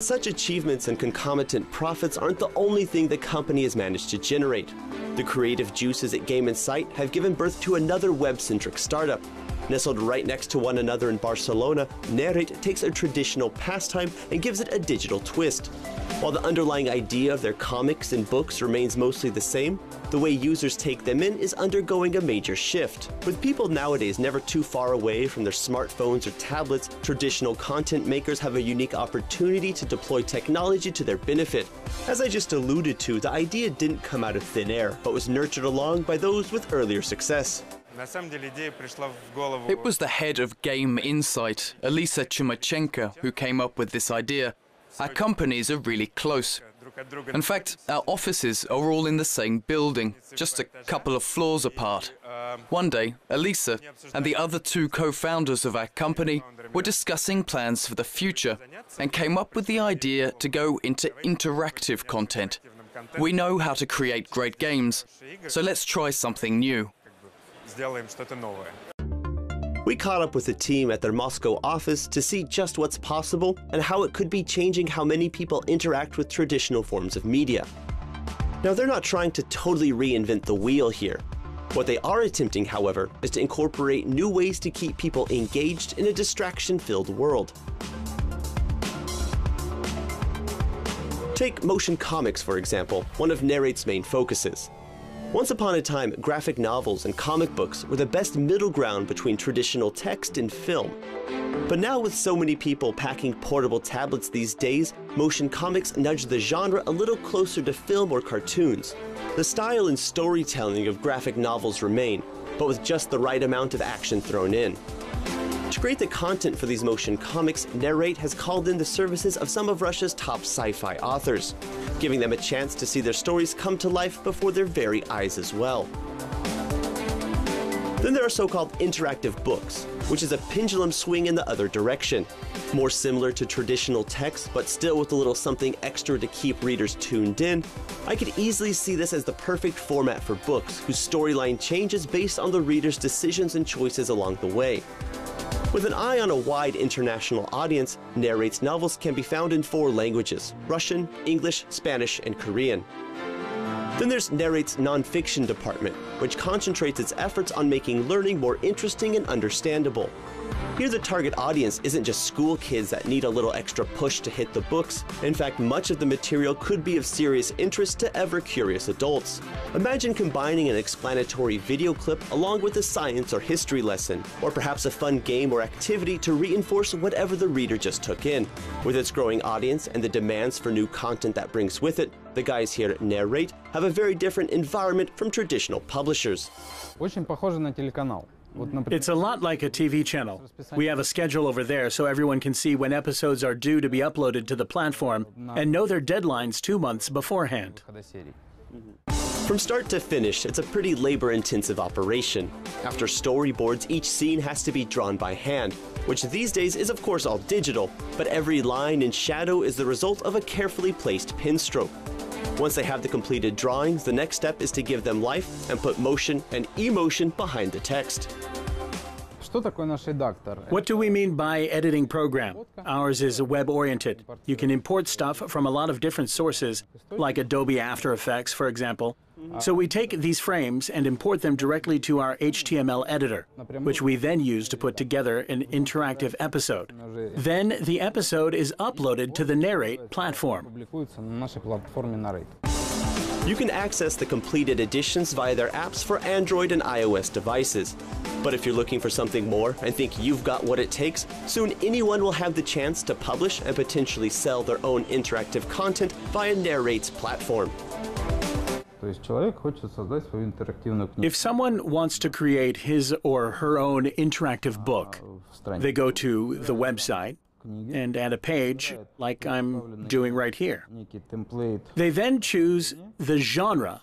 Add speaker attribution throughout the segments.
Speaker 1: Such achievements and concomitant profits aren't the only thing the company has managed to generate. The creative juices at Game Insight have given birth to another web-centric startup. Nestled right next to one another in Barcelona, NARR8 takes a traditional pastime and gives it a digital twist. While the underlying idea of their comics and books remains mostly the same, the way users take them in is undergoing a major shift. With people nowadays never too far away from their smartphones or tablets, traditional content makers have a unique opportunity to deploy technology to their benefit. As I just alluded to, the idea didn't come out of thin air, but was nurtured along by those with earlier success.
Speaker 2: It was the head of Game Insight, Elisa Chumachenko, who came up with this idea. Our companies are really close. In fact, our offices are all in the same building, just a couple of floors apart. One day, Elisa and the other two co-founders of our company were discussing plans for the future and came up with the idea to go into interactive content. We know how to create great games, so let's try something new.
Speaker 1: We caught up with the team at their Moscow office to see just what's possible and how it could be changing how many people interact with traditional forms of media. Now, they're not trying to totally reinvent the wheel here. What they are attempting, however, is to incorporate new ways to keep people engaged in a distraction-filled world. Take motion comics, for example, one of NARR8's main focuses. Once upon a time, graphic novels and comic books were the best middle ground between traditional text and film. But now, with so many people packing portable tablets these days, motion comics nudge the genre a little closer to film or cartoons. The style and storytelling of graphic novels remain, but with just the right amount of action thrown in. To create the content for these motion comics, NARR8 has called in the services of some of Russia's top sci-fi authors, giving them a chance to see their stories come to life before their very eyes as well. Then there are so-called interactive books, which is a pendulum swing in the other direction. More similar to traditional text, but still with a little something extra to keep readers tuned in, I could easily see this as the perfect format for books whose storyline changes based on the reader's decisions and choices along the way. With an eye on a wide international audience, NARR8's novels can be found in 4 languages: Russian, English, Spanish, and Korean. Then there's NARR8's non-fiction department, which concentrates its efforts on making learning more interesting and understandable. Here, the target audience isn't just school kids that need a little extra push to hit the books. In fact, much of the material could be of serious interest to ever-curious adults. Imagine combining an explanatory video clip along with a science or history lesson, or perhaps a fun game or activity to reinforce whatever the reader just took in. With its growing audience and the demands for new content that brings with it, the guys here at NARR8 have a very different environment from traditional publishers.
Speaker 3: Очень похоже на телеканал.
Speaker 4: It's a lot like a TV channel. We have a schedule over there so everyone can see when episodes are due to be uploaded to the platform and know their deadlines 2 months beforehand.
Speaker 1: From start to finish, it's a pretty labor-intensive operation. After storyboards, each scene has to be drawn by hand, which these days is of course all digital, but every line and shadow is the result of a carefully placed pen stroke. Once they have the completed drawings, the next step is to give them life and put motion and emotion behind the text.
Speaker 4: What do we mean by editing program? Ours is web-oriented. You can import stuff from a lot of different sources, like Adobe After Effects, for example. So we take these frames and import them directly to our HTML editor, which we then use to put together an interactive episode. Then the episode is uploaded to the NARR8 platform.
Speaker 1: You can access the completed editions via their apps for Android and iOS devices. But if you're looking for something more and think you've got what it takes, soon anyone will have the chance to publish and potentially sell their own interactive content via NARR8's platform.
Speaker 4: If someone wants to create his or her own interactive book, they go to the website and add a page like I'm doing right here. They then choose the genre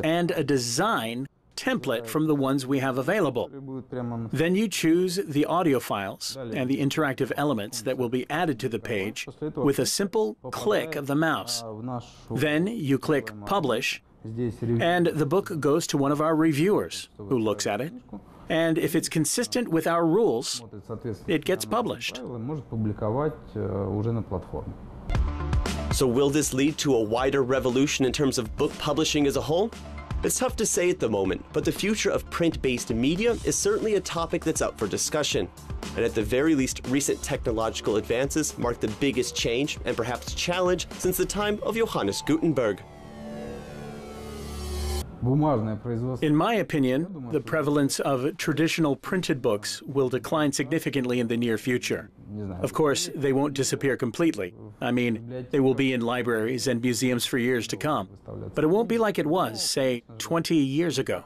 Speaker 4: and a design template from the ones we have available. Then you choose the audio files and the interactive elements that will be added to the page with a simple click of the mouse. Then you click Publish, and the book goes to one of our reviewers who looks at it. And if it's consistent with our rules, it gets published.
Speaker 1: So will this lead to a wider revolution in terms of book publishing as a whole? It's tough to say at the moment, but the future of print-based media is certainly a topic that's up for discussion. And at the very least, recent technological advances mark the biggest change and perhaps challenge since the time of Johannes Gutenberg.
Speaker 4: In my opinion, the prevalence of traditional printed books will decline significantly in the near future. Of course, they won't disappear completely. I mean, they will be in libraries and museums for years to come. But it won't be like it was, say, 20 years ago.